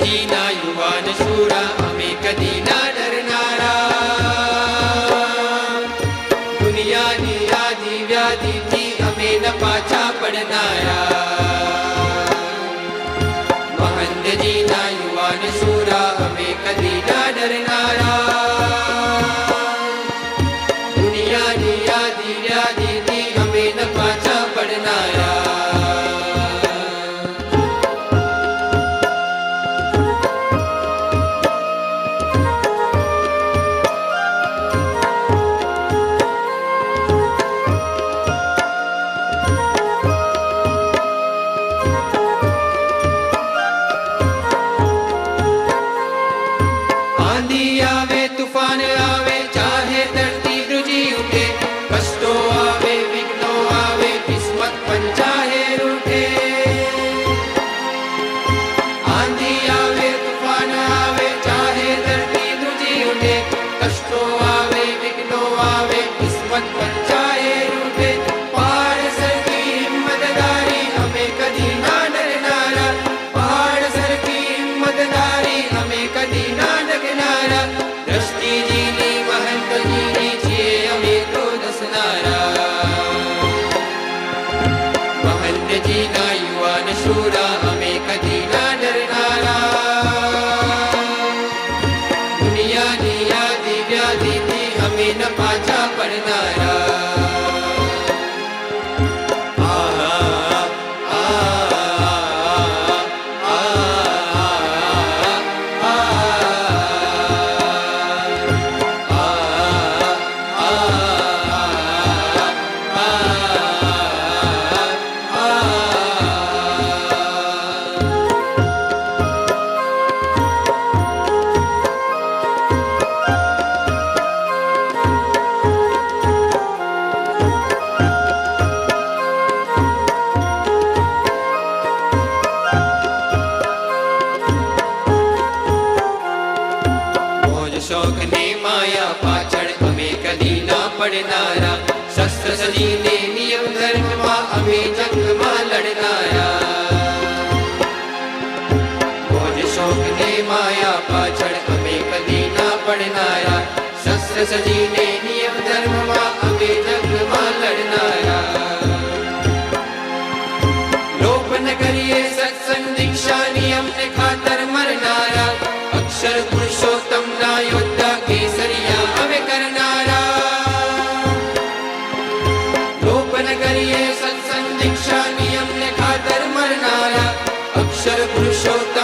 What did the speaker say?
જીના યુવાન શૂરા અમે કદી ના ડરનારા દુનિયાની આદિ વ્યાધિથી અમે ન પાછા પડનારા મહંત જીના યુવાન શૂરા અમે કદી ના ડરનારા દુનિયાની આદિ વ્યાધિથી અમે ન પાછા પડનારા तूफान आवे चाहे धरती ध्रुजी उठे कष्टो आवे विघ्नो आवे किस्मत पंचाहे रूठे आंधी आवे तूफान आवे चाहे धरती ध्रुजी उठे कष्टो आवे विघ्नो आवे किस्मत पंचाहे रूठे पहाड़ सर की हिम्मतदारी हमें कदी ना डरनारा पहाड़ सर की हिम्मतदारी हमें कदी ना डरनारा દ્રષ્ટિજીની મહંતજીની છીએ અમે તો દસનારા મહંતજીના યુવાન શૂરા અમે કદી ના ડરનારા દુનિયાની આદિ વ્યાધિથી અમે ન પાછા પડનારા शौक ने माया पाछड़ अमे कदी ना पड़नारा शस्त्र सजीने नियम धर्म में अमे जंग में लड़नारा मौज शौक ने माया पाछड़ अमे कदी ना पड़नारा शस्त्र सजीने नियम धर्म में अमे जंग में लड़नारा लोभ न करिए सत्संग दीक्षा नियम ने खातर मरनारा अक्षर पुरुषोत्तम ना योद्धा केसरिया हमें करनारा लोभ न करिए सत्संग दीक्षा नियम ने खातर मरनारा अक्षर पुरुषोत्तम